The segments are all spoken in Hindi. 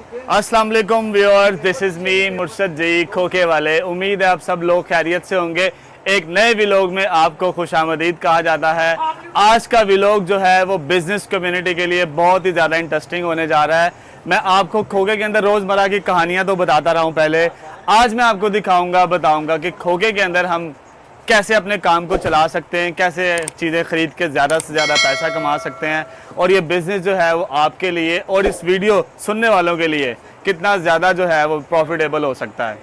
अस्सलाम वालेकुम व्यूअर, दिस इज़ मी मुर्शद जी खोखे वाले। उम्मीद है आप सब लोग खैरियत से होंगे। एक नए व्लॉग में आपको खुशामदीद कहा जाता है। आज का व्लॉग जो है वो बिज़नेस कम्युनिटी के लिए बहुत ही ज़्यादा इंटरेस्टिंग होने जा रहा है। मैं आपको खोखे के अंदर रोज़मर्रा की कहानियाँ तो बताता रहा हूँ पहले। आज मैं आपको दिखाऊँगा, बताऊँगा कि खोखे के अंदर हम कैसे अपने काम को चला सकते हैं, कैसे चीज़ें ख़रीद के ज़्यादा से ज़्यादा पैसा कमा सकते हैं, और ये बिज़नेस जो है वो आपके लिए और इस वीडियो सुनने वालों के लिए कितना ज़्यादा जो है वो प्रॉफिटेबल हो सकता है।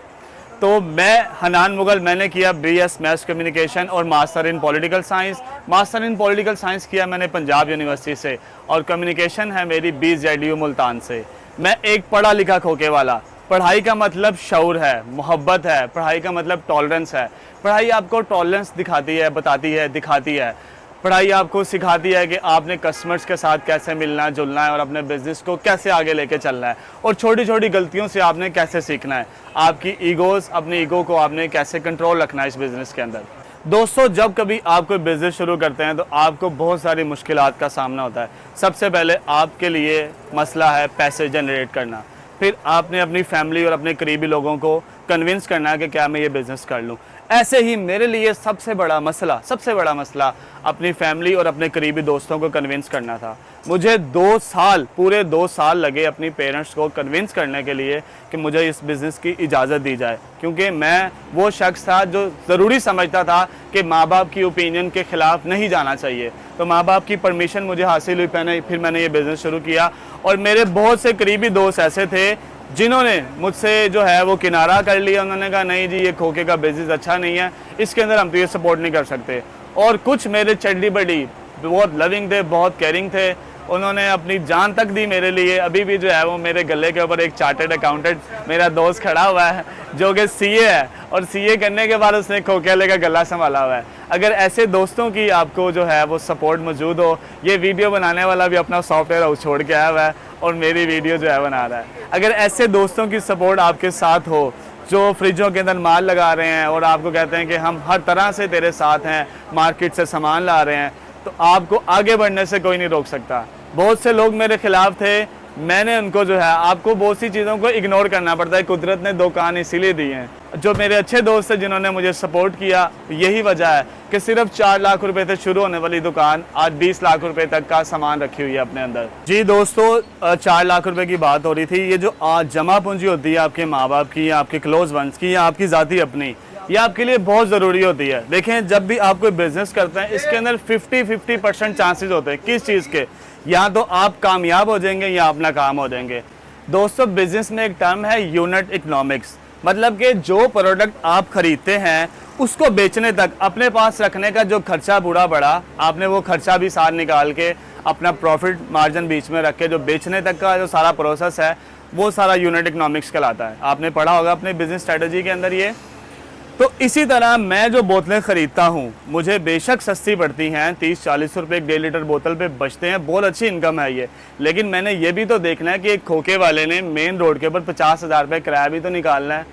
तो मैं हनान मुगल, मैंने किया BS मैस कम्युनिकेशन और master in political science. Master in political science किया मैंने पंजाब यूनिवर्सिटी से, और कम्युनिकेशन है मेरी BZU मुल्तान से। मैं एक पढ़ा लिखा खोखे वाला। पढ़ाई का मतलब शऊर है, मोहब्बत है। पढ़ाई का मतलब टॉलरेंस है। पढ़ाई आपको टॉलरेंस दिखाती है, बताती है, दिखाती है। पढ़ाई आपको सिखाती है कि आपने कस्टमर्स के साथ कैसे मिलना जुलना है और अपने बिज़नेस को कैसे आगे लेके चलना है, और छोटी छोटी गलतियों से आपने कैसे सीखना है। आपकी ईगोज़, अपनी ईगो को आपने कैसे कंट्रोल रखना है इस बिज़नेस के अंदर। दोस्तों, जब कभी आप कोई बिज़नेस शुरू करते हैं तो आपको बहुत सारी मुश्किलात का सामना होता है। सबसे पहले आपके लिए मसला है पैसे जनरेट करना। फिर आपने अपनी फैमिली और अपने करीबी लोगों को कन्विंस करना है कि क्या मैं ये बिज़नेस कर लूँ। ऐसे ही मेरे लिए सबसे बड़ा मसला अपनी फैमिली और अपने करीबी दोस्तों को कन्विंस करना था। मुझे 2 साल, पूरे 2 साल लगे अपनी पेरेंट्स को कन्विंस करने के लिए कि मुझे इस बिज़नेस की इजाज़त दी जाए, क्योंकि मैं वो शख्स था जो ज़रूरी समझता था कि माँ बाप की ओपिनियन के ख़िलाफ़ नहीं जाना चाहिए। तो माँ बाप की परमिशन मुझे हासिल हुई, फिर मैंने ये बिज़नेस शुरू किया। और मेरे बहुत से करीबी दोस्त ऐसे थे जिन्होंने मुझसे जो है वो किनारा कर लिया। उन्होंने कहा नहीं जी, ये खोखे का बिज़नेस अच्छा नहीं है, इसके अंदर हम तो ये सपोर्ट नहीं कर सकते। और कुछ मेरे चड्डी बड़ी बहुत लविंग थे, बहुत केयरिंग थे। उन्होंने अपनी जान तक दी मेरे लिए। अभी भी जो है वो मेरे गले के ऊपर एक चार्टर्ड अकाउंटेंट मेरा दोस्त खड़ा हुआ है जो कि CA है, और CA करने के बाद उसने खोखे वाले का गला संभाला हुआ है। अगर ऐसे दोस्तों की आपको जो है वो सपोर्ट मौजूद हो, ये वीडियो बनाने वाला भी अपना सॉफ्टवेयर हाउस छोड़ के आया हुआ है और मेरी वीडियो जो है बना रहा है। अगर ऐसे दोस्तों की सपोर्ट आपके साथ हो जो फ्रिजों के अंदर माल लगा रहे हैं और आपको कहते हैं कि हम हर तरह से तेरे साथ हैं, मार्केट से सामान ला रहे हैं, तो आपको आगे बढ़ने से कोई नहीं रोक सकता। बहुत से लोग मेरे खिलाफ थे, मैंने उनको जो है, आपको बहुत सी चीज़ों को इग्नोर करना पड़ता है। कुदरत ने 2 कान इसीलिए दिए हैं। जो मेरे अच्छे दोस्त हैं जिन्होंने मुझे सपोर्ट किया, यही वजह है कि सिर्फ 4 लाख रुपए से शुरू होने वाली दुकान आज 20 लाख रुपए तक का सामान रखी हुई है अपने अंदर। जी दोस्तों, 4 लाख रुपए की बात हो रही थी। ये जो जमा पूंजी होती है आपके माँ बाप की या आपके क्लोज वंस की या आपकी ज़ाती अपनी, ये आपके लिए बहुत ज़रूरी होती है। देखें, जब भी आप कोई बिज़नेस करते हैं इसके अंदर 50-50% चांसेस होते हैं। किस चीज़ के? या तो आप कामयाब हो जाएंगे या आप नाकाम हो जाएंगे। दोस्तों, बिज़नेस में एक टर्म है यूनिट इकोनॉमिक्स, मतलब कि जो प्रोडक्ट आप ख़रीदते हैं उसको बेचने तक अपने पास रखने का जो खर्चा बूढ़ा बड़ा, आपने वो खर्चा भी साथ निकाल के अपना प्रॉफिट मार्जिन बीच में रख के जो बेचने तक का जो सारा प्रोसेस है वो सारा यूनिट इकोनॉमिक्स कहलाता है। आपने पढ़ा होगा अपने बिज़नेस स्ट्रेटजी के अंदर ये। तो इसी तरह मैं जो बोतलें ख़रीदता हूँ, मुझे बेशक सस्ती पड़ती हैं, 30-40 रुपये 1.5 लीटर बोतल पे बचते हैं, बहुत अच्छी इनकम है ये। लेकिन मैंने ये भी तो देखना है कि एक खोखे वाले ने मेन रोड के ऊपर 50,000 रुपये किराया भी तो निकालना है,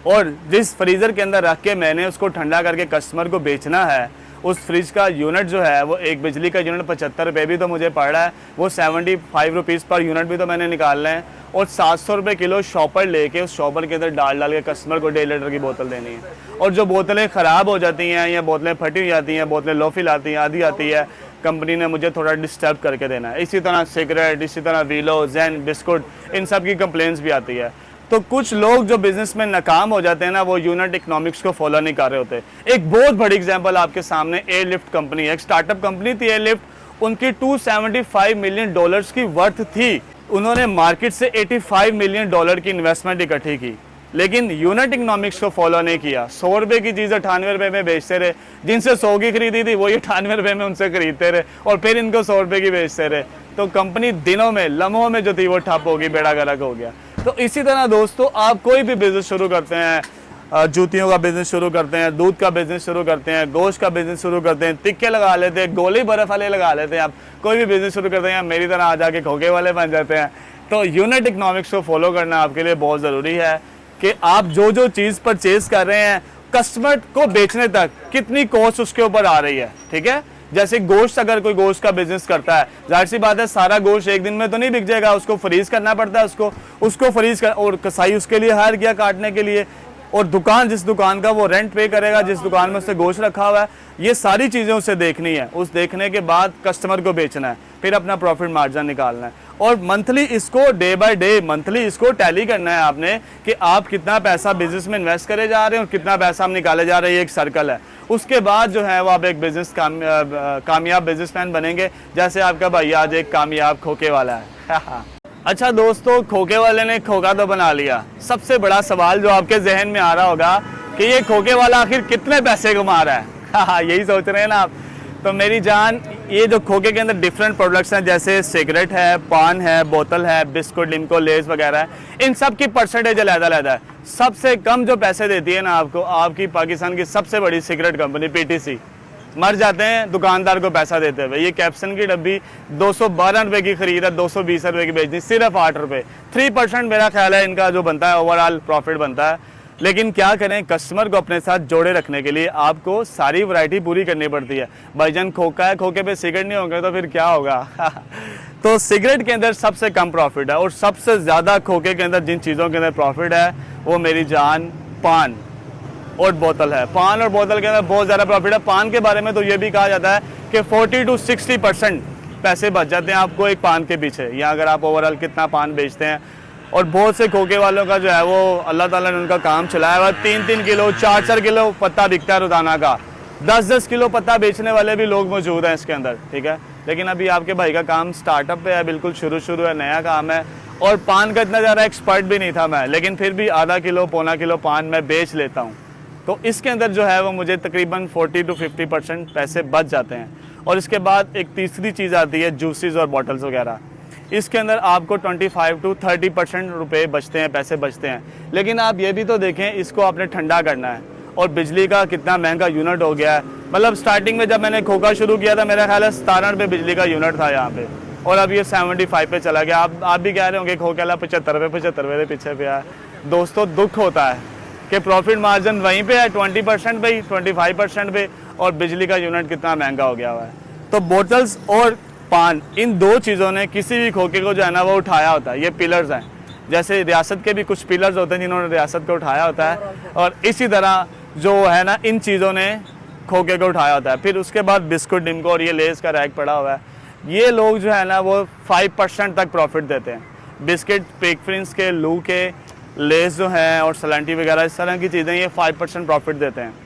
और जिस फ्रीज़र के अंदर रख के मैंने उसको ठंडा करके कस्टमर को बेचना है, उस फ्रिज का यूनिट जो है वो एक बिजली का यूनिट 75 रुपये भी तो मुझे पड़ रहा है, वो 75 रुपीज़ पर यूनिट भी तो मैंने निकालना है, और 700 रुपये किलो शॉपर लेके उस शॉपर के अंदर डाल के कस्टमर को 1.5 लीटर की बोतल देनी है। और जो बोतलें ख़राब हो जाती हैं या बोतलें फटी हो जाती हैं, बोतलें लो फिल आती हैं, आधी आती है, कंपनी ने मुझे थोड़ा डिस्टर्ब करके देना है। इसी तरह सिगरेट, इसी तरह वीलो, जैन, बिस्कुट, इन सब की कंप्लेंट्स भी आती है। तो कुछ लोग जो बिज़नेस में नाकाम हो जाते हैं ना, वो यूनिट इकोनॉमिक्स को फॉलो नहीं कर रहे होते। एक बहुत बड़ी एग्जांपल आपके सामने एयरलिफ्ट कंपनी है, एक स्टार्टअप कंपनी थी एयरलिफ्ट। उनकी $275 मिलियन की वर्थ थी। उन्होंने मार्केट से $85 मिलियन की इन्वेस्टमेंट इकट्ठी की, लेकिन यूनिट इकोनॉमिक्स को फॉलो नहीं किया। 100 रुपये की चीज़ 98 रुपये में बेचते रहे। जिनसे 100 की खरीदी थी वही 98 रुपये में उनसे खरीदते रहे और फिर इनको 100 रुपये की बेचते रहे। तो कंपनी दिनों में, लम्हों में जो थी वो ठप होगी, बेड़ा गर्क हो गया। तो इसी तरह दोस्तों, आप कोई भी बिज़नेस शुरू करते हैं, जूतियों का बिज़नेस शुरू करते हैं, दूध का बिज़नेस शुरू करते हैं, गोश्त का बिज़नेस शुरू करते हैं, टिक्के लगा लेते हैं, गोली बर्फ़ वाले लगा लेते हैं, आप कोई भी बिज़नेस शुरू करते हैं, मेरी तरह आ जाके खोखे वाले बन जाते हैं। तो यूनिट इकोनॉमिक्स को फॉलो करना आपके लिए बहुत ज़रूरी है कि आप जो जो चीज़ परचेज़ कर रहे हैं, कस्टमर को बेचने तक कितनी कॉस्ट उसके ऊपर आ रही है। ठीक है, जैसे गोश्त, अगर कोई गोश्त का बिजनेस करता है, जाहिर सी बात है सारा गोश्त एक दिन में तो नहीं बिक जाएगा, उसको फ्रीज करना पड़ता है, उसको फ्रीज कर, और कसाई उसके लिए हायर किया काटने के लिए, और दुकान, जिस दुकान का वो रेंट पे करेगा, जिस दुकान में उससे गोश्त रखा हुआ है, ये सारी चीज़ें उसे देखनी है। उस देखने के बाद कस्टमर को बेचना है, फिर अपना प्रॉफिट मार्जिन निकालना है, और मंथली इसको डे बाय डे मंथली इसको टैली करना है आपने कि आप कितना पैसा बिजनेस में इन्वेस्ट करे जा रहे हैं और कितना पैसा आप निकाले जा रहे हैं। ये एक सर्कल है। उसके बाद जो है वो आप एक कामयाब बिजनेसमैन बनेंगे, जैसे आपका भाई आज एक कामयाब खोखे वाला है। अच्छा दोस्तों, खोखे वाले ने खोखा तो बना लिया। सबसे बड़ा सवाल जो आपके जहन में आ रहा होगा कि ये खोखे वाला आखिर कितने पैसे कमा रहा है। यही सोच रहे हैं ना आप। तो मेरी जान, ये जो खोखे के अंदर डिफरेंट प्रोडक्ट्स हैं, जैसे सिगरेट है, पान है, बोतल है, बिस्कुट, लिमको, लेस वगैरह है, इन सब की परसेंटेज अलग-अलग है। सबसे कम जो पैसे देती है ना आपको, आपकी पाकिस्तान की सबसे बड़ी सिगरेट कंपनी पीटीसी। मर जाते हैं दुकानदार को पैसा देते हुए। ये कैप्सन की डब्बी 212 रुपये की खरीद है, 220 रुपये की बेचनी, सिर्फ 8 रुपये। 3% मेरा ख्याल है इनका जो बनता है ओवरऑल प्रॉफिट बनता है। लेकिन क्या करें, कस्टमर को अपने साथ जोड़े रखने के लिए आपको सारी वैरायटी पूरी करनी पड़ती है। भाईजान खोखा है, खोखे पे सिगरेट नहीं होंगे तो फिर क्या होगा। तो सिगरेट के अंदर सबसे कम प्रॉफिट है, और सबसे ज़्यादा खोखे के अंदर जिन चीज़ों के अंदर प्रॉफिट है वो मेरी जान पान और बोतल है। पान और बोतल के अंदर बहुत ज़्यादा प्रॉफिट है। पान के बारे में तो ये भी कहा जाता है कि 40 to 60% पैसे बच जाते हैं आपको एक पान के पीछे, या अगर आप ओवरऑल कितना पान बेचते हैं। और बहुत से खोखे वालों का जो है वो अल्लाह ताला ने उनका काम चलाया हुआ, 3-3 किलो 4-4 किलो पत्ता बिकता है रोजाना का। 10-10 किलो पत्ता बेचने वाले भी लोग मौजूद हैं इसके अंदर, ठीक है। लेकिन अभी आपके भाई का काम स्टार्टअप पे है, बिल्कुल शुरू है, नया काम है। और पान का इतना ज़्यादा एक्सपर्ट भी नहीं था मैं, लेकिन फिर भी आधा किलो पौना किलो पान मैं बेच लेता हूँ। तो इसके अंदर जो है वो मुझे तकरीबन 40 to 50% पैसे बच जाते हैं। और इसके बाद एक तीसरी चीज़ आती है जूसेस और बॉटल्स वगैरह। इसके अंदर आपको 25 to 30% रुपये बचते हैं, पैसे बचते हैं। लेकिन आप ये भी तो देखें, इसको आपने ठंडा करना है, और बिजली का कितना महंगा यूनिट हो गया है। मतलब स्टार्टिंग में जब मैंने खोखा शुरू किया था, मेरा ख्याल है 17 रुपये बिजली का यूनिट था यहाँ पे, और अब ये 75 पे चला गया। आप भी कह रहे होंगे खोखे वाला 75 रुपये पीछे पे है। दोस्तों दुख होता है कि प्रॉफिट मार्जिन वहीं पे है 20% पे, 25% पे, और बिजली का यूनिट कितना महंगा हो गया हुआ है। तो बोटल्स और पान, इन दो चीज़ों ने किसी भी खोखे को जो है ना वो उठाया होता है। ये पिलर्स हैं, जैसे रियासत के भी कुछ पिलर्स होते हैं जिन्होंने रियासत को उठाया होता है, और इसी तरह जो है ना इन चीज़ों ने खोखे को उठाया होता है। फिर उसके बाद बिस्कुट, निम्को और ये लेस का रैक पड़ा हुआ है। ये लोग जो है ना वो 5% तक प्रॉफिट देते हैं। बिस्किट, पिक फ्रिंस के, लू के, लेस जो हैं और सलांटी वगैरह, इस तरह की चीज़ें ये 5% प्रॉफिट देते हैं।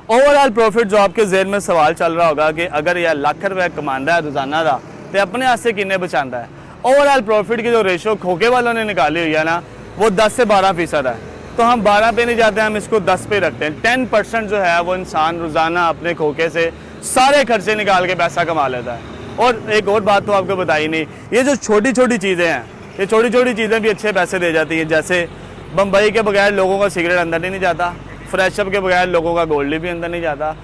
ओवरऑल प्रॉफिट जो आपके जहन में सवाल चल रहा होगा कि अगर यह लाख रुपये कमांदा है रोजाना का, तो अपने हाथ से किन्ने बचाता है। ओवरऑल प्रॉफिट की जो रेशो खोखे वालों ने निकाली हुई है ना, वो 10 से 12% है। तो हम 12 पे नहीं जाते, हम इसको 10 पे रखते हैं। 10% जो है वो इंसान रोजाना अपने खोखे से सारे खर्चे निकाल के पैसा कमा लेता है। और एक और बात तो आपको बताई नहीं, ये जो छोटी छोटी चीज़ें हैं, ये छोटी छोटी चीज़ें भी अच्छे पैसे दे जाती हैं। जैसे बम्बई के बगैर लोगों का सिगरेट अंदर नहीं जाता, फ्रेशअप के बगैर लोगों का गोल्ड भी अंदर नहीं जाता।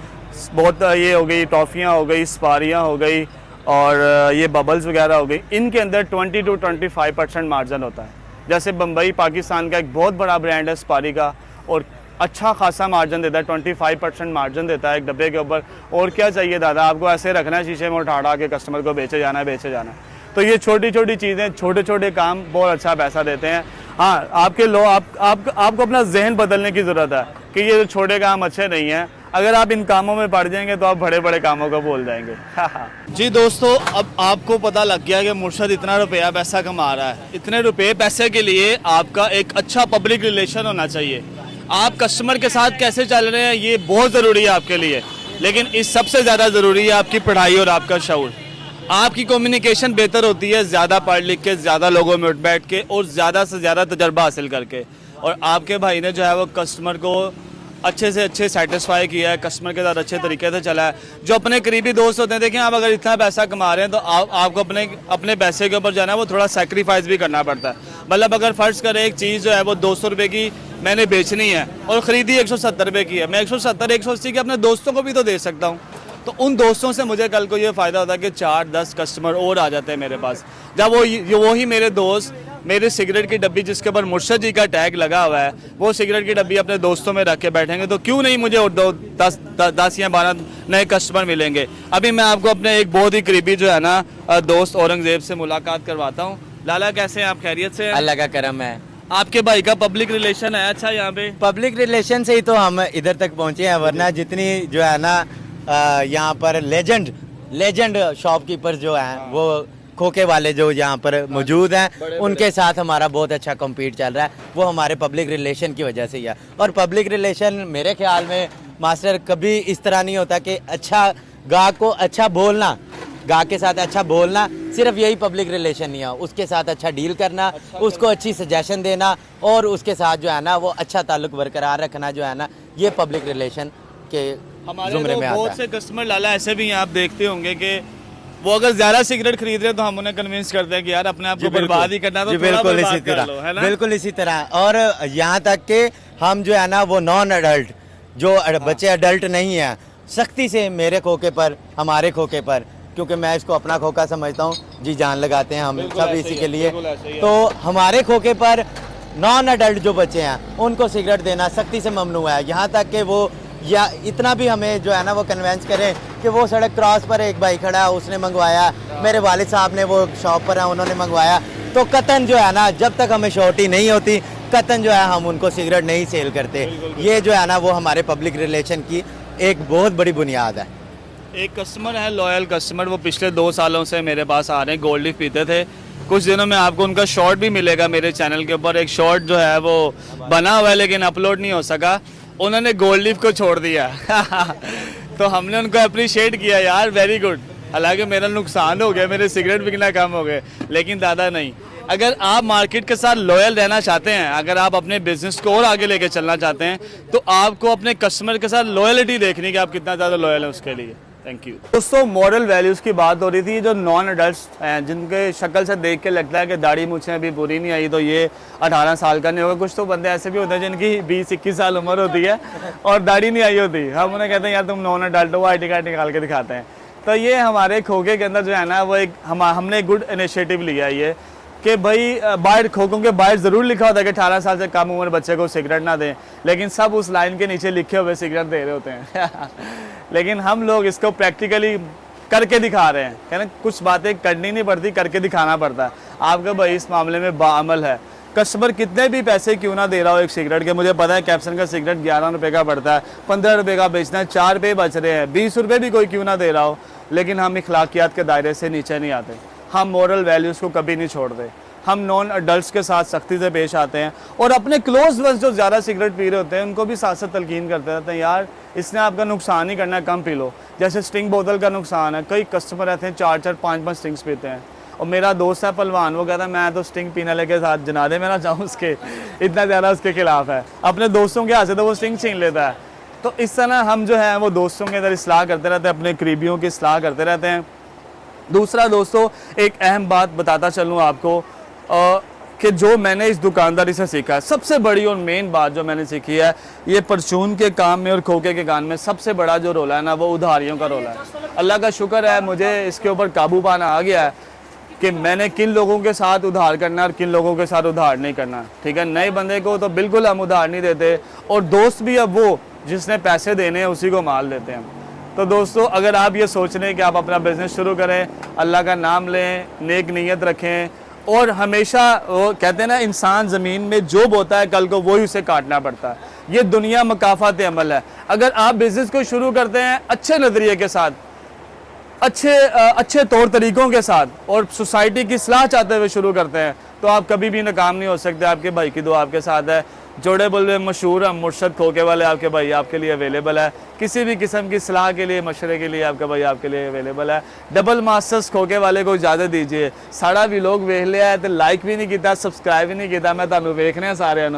बहुत ये हो गई, टॉफ़ियाँ हो गई, स्पारियाँ हो गई, और ये बबल्स वगैरह हो गई, इनके अंदर 20 to 25% मार्जिन होता है। जैसे बम्बई पाकिस्तान का एक बहुत बड़ा ब्रांड है स्पारी का, और अच्छा खासा मार्जिन देता है, 25% मार्जिन देता है एक डब्बे के ऊपर। और क्या चाहिए दादा, आपको ऐसे रखना है शीशे में उठा के कस्टमर को बेचे जाना है। तो ये छोटी छोटी चीज़ें, छोटे छोटे काम बहुत अच्छा पैसा देते हैं। हाँ, आपको अपना जहन बदलने की ज़रूरत है कि ये जो छोटे काम अच्छे नहीं हैं। अगर आप इन कामों में पड़ जाएंगे तो आप बड़े बड़े कामों को भूल जाएंगे। जी दोस्तों, अब आपको पता लग गया कि मुर्शद इतना रुपया पैसा कमा रहा है। इतने रुपये पैसे के लिए आपका एक अच्छा पब्लिक रिलेशन होना चाहिए। आप कस्टमर के साथ कैसे चल रहे हैं ये बहुत ज़रूरी है आपके लिए, लेकिन इस सबसे ज़्यादा ज़रूरी है आपकी पढ़ाई और आपका शऊर। आपकी कम्युनिकेशन बेहतर होती है ज़्यादा पढ़ लिख के, ज़्यादा लोगों में उठ बैठ के, और ज़्यादा से ज़्यादा तजर्बा हासिल करके। और आपके भाई ने जो है वो कस्टमर को अच्छे से अच्छे सेटिस्फाई किया है, कस्टमर के साथ अच्छे तरीके से चला है। जो अपने करीबी दोस्त होते हैं, देखें आप अगर इतना पैसा कमा रहे हैं तो आपको अपने पैसे के ऊपर जाना है वो थोड़ा सेक्रीफाइस भी करना पड़ता है। मतलब अगर फ़र्ज़ करें एक चीज़ जो है वो 200 रुपये की मैंने बेचनी है और ख़रीदी 170 रुपये की है, मैं 170-180 की अपने दोस्तों को भी तो दे सकता हूँ। तो उन दोस्तों से मुझे कल को ये फ़ायदा होता है कि 4-10 कस्टमर और आ जाते हैं मेरे पास। जब वो ही मेरे दोस्त मेरे सिगरेट की डब्बी जिसके ऊपर मुर्शद जी का टैग लगा हुआ है, वो सिगरेट की डब्बी अपने दोस्तों में रख के बैठेंगे तो क्यों नहीं मुझे और 10 या 12 नए कस्टमर मिलेंगे। अभी मैं आपको अपने एक बहुत ही करीबी जो है ना दोस्त औरंगजेब से मुलाकात करवाता हूँ। लाला कैसे हैं आप, खैरियत से हैं? अल्लाह का करम है। आपके भाई का पब्लिक रिलेशन है अच्छा यहाँ पे? पब्लिक रिलेशन से ही तो हम इधर तक पहुंचे हैं, वरना जितनी जो है ना यहाँ पर लेजेंड शॉपकीपर जो हैं वो खोखे वाले जो यहाँ पर मौजूद हैं उनके साथ हमारा बहुत अच्छा कम्पीट चल रहा है। वो हमारे पब्लिक रिलेशन की वजह से ही है। और पब्लिक रिलेशन मेरे ख्याल में मास्टर कभी इस तरह नहीं होता कि अच्छा गाहक को अच्छा बोलना, गाहक के साथ अच्छा बोलना, सिर्फ यही पब्लिक रिलेशन नहीं है। उसके साथ अच्छा डील करना, उसको अच्छी सजेशन देना और उसके साथ जो है ना वो अच्छा ताल्लुक बरकरार रखना जो है ना, ये पब्लिक रिलेशन के हमारे जुमरे तो में आता बहुत है। से कस्टमर लाला ऐसे भी हैं, आप देखते होंगे कि वो अगर ज्यादा सिगरेट खरीद रहे हैं तो हम उन्हें कन्विंस करते हैं कि यार अपने आप को बर्बाद ही करना है, तो जी थोड़ा बिल्कुल बर्बाद इसी कर तरह, लो, है ना? बिल्कुल इसी तरह। और यहाँ तक कि हम जो है ना वो नॉन अडल्ट जो बच्चे अडल्ट नहीं है, सख्ती से मेरे खोखे पर, हमारे खोखे पर, क्योंकि मैं इसको अपना खोखा समझता हूँ, जी जान लगाते हैं हम बिल्कुल सब ऐसे इसी ही के है, लिए। बिल्कुल ऐसे ही है। तो हमारे खोखे पर नॉन अडल्ट जो बच्चे हैं उनको सिगरेट देना सख्ती से ममनू है। यहाँ तक कि वो या इतना भी हमें जो है ना वो कन्वेंस करें कि वो सड़क क्रॉस पर एक भाई खड़ा है, उसने मंगवाया, मेरे वालिद साहब ने वो शॉप पर है उन्होंने मंगवाया, तो कतन जो है ना जब तक हमें श्योरिटी नहीं होती कतन जो है हम उनको सिगरेट नहीं सेल करते। ये जो है ना वो हमारे पब्लिक रिलेशन की एक बहुत बड़ी बुनियाद है। एक कस्टमर है, लॉयल कस्टमर, वो पिछले 2 सालों से मेरे पास आ रहे हैं, गोल्ड लीफ पीते थे। कुछ दिनों में आपको उनका शॉर्ट भी मिलेगा मेरे चैनल के ऊपर। एक शॉर्ट जो है वो बना हुआ है लेकिन अपलोड नहीं हो सका, उन्होंने गोल्ड लीफ को छोड़ दिया तो हमने उनको अप्रिशिएट किया, यार वेरी गुड। हालांकि मेरा नुकसान हो गया, मेरे सिगरेट बिकना कम हो गए, लेकिन दादा नहीं। अगर आप मार्केट के साथ लॉयल रहना चाहते हैं, अगर आप अपने बिजनेस को और आगे लेके चलना चाहते हैं, तो आपको अपने कस्टमर के साथ लॉयलिटी देखनी कि आप कितना ज़्यादा लॉयल हैं उसके लिए। थैंक यू दोस्तों। मॉरल वैल्यूज़ की बात हो रही थी। जो नॉन अडल्ट हैं जिनके शक्ल से देख के लगता है कि दाढ़ी मूछें अभी पूरी नहीं आई तो ये 18 साल का नहीं होगा। कुछ तो बंदे ऐसे भी होते हैं जिनकी 20-21 साल उम्र होती है और दाढ़ी नहीं आई होती, हम उन्हें कहते हैं यार तुम नॉन अडल्ट हो, ID कार्ड निकाल के दिखाते हैं। तो ये हमारे खोखे के अंदर जो है ना वो एक हमने एक गुड इनिशिएटिव लिया है ये कि भाई बाहर खोखों के बाहर ज़रूर लिखा होता है कि 18 साल से कम उम्र बच्चे को सिगरेट ना दें, लेकिन सब उस लाइन के नीचे लिखे हुए सिगरेट दे रहे होते हैं लेकिन हम लोग इसको प्रैक्टिकली करके दिखा रहे हैं, कहना कुछ बातें करनी नहीं पड़ती, करके दिखाना पड़ता है। आपका भाई इस मामले में बाअमल है। कस्टमर कितने भी पैसे क्यों ना दे रहा हो एक सिगरेट के, मुझे पता है कैप्सन का सिगरेट 11 रुपये का पड़ता है, 15 रुपये का बेचना है, 4 रुपये बच रहे हैं, 20 रुपये भी कोई क्यों ना दे रहा हो, लेकिन हम इखलाकियात के दायरे से नीचे नहीं आते। हम मॉरल वैल्यूज़ को कभी नहीं छोड़ते। हम नॉन अडल्ट्स के साथ सख्ती से पेश आते हैं और अपने क्लोज वंस जो ज़्यादा सिगरेट पी रहे होते हैं उनको भी साथ साथ तलकीन करते रहते हैं, यार इसने आपका नुकसान ही करना है, कम पी लो। जैसे स्टिंग बोतल का नुकसान है, कई कस्टमर रहते हैं 4-4, 5-5 स्टिंग्स पीते हैं। और मेरा दोस्त है पहलवान, वो कहता है मैं तो स्टिंग पीने लेके साथ जनादे में ना जाऊँ उसके, इतना ज़्यादा उसके खिलाफ है। अपने दोस्तों के हाथ से तो वो स्टिंग छीन लेता है। तो इस तरह हम जो है वो दोस्तों के अंदर इसलाह करते रहते हैं, अपने करीबियों की इसलाह करते रहते हैं। दूसरा दोस्तों, एक अहम बात बताता चलूँ आपको कि जो मैंने इस दुकानदारी से सीखा है, सबसे बड़ी और मेन बात जो मैंने सीखी है, ये परचून के काम में और खोखे के काम में सबसे बड़ा जो रोल है ना वो उधारियों का रोल है। अल्लाह का शुक्र है मुझे इसके ऊपर काबू पाना आ गया है कि मैंने किन लोगों के साथ उधार करना और किन लोगों के साथ उधार नहीं करना। ठीक है, नए बंदे को तो बिल्कुल हम उधार नहीं देते और दोस्त भी अब वो जिसने पैसे देने हैं उसी को माल देते हैं। तो दोस्तों, अगर आप ये सोच रहे हैं कि आप अपना बिजनेस शुरू करें, अल्लाह का नाम लें, नेक नीयत रखें और हमेशा वो कहते हैं ना इंसान ज़मीन में जो बोता है कल को वही उसे काटना पड़ता है। ये दुनिया मकाफात अमल है। अगर आप बिज़नेस को शुरू करते हैं अच्छे नज़रिए के साथ, अच्छे तौर तरीक़ों के साथ और सोसाइटी की सलाह चाहते हुए शुरू करते हैं तो आप कभी भी नाकाम नहीं हो सकते। आपके भाई की दुआ आपके साथ है। जोड़े बोले मशहूर हम मुर्शद खोखे वाले आपके भाई आपके लिए अवेलेबल है। किसी भी किस्म की सलाह के लिए, मशवरे के लिए आपका भाई आपके लिए अवेलेबल है। डबल मास्टर्स खोखे वाले को इजाज़त दीजिए। साड़ा भी लोग वेख लिया है तो लाइक भी नहीं किया, सब्सक्राइब भी नहीं किया। मैं तुहानू वेखने हैं सारे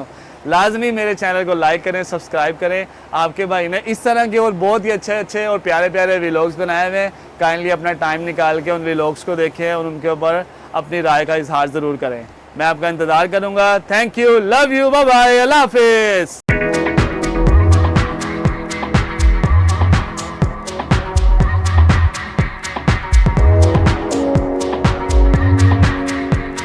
लाजमी मेरे चैनल को लाइक करें, सब्सक्राइब करें। आपके भाई ने इस तरह के और बहुत ही अच्छे और प्यारे प्यारे व्लॉग्स बनाए हुए हैं। काइंडली अपना टाइम निकाल के उन व्लॉग्स को देखें और उनके ऊपर अपनी राय का इजहार ज़रूर करें। मैं आपका इंतज़ार करूँगा। Thank you, love you, bye bye, अल्लाह हाफिज़।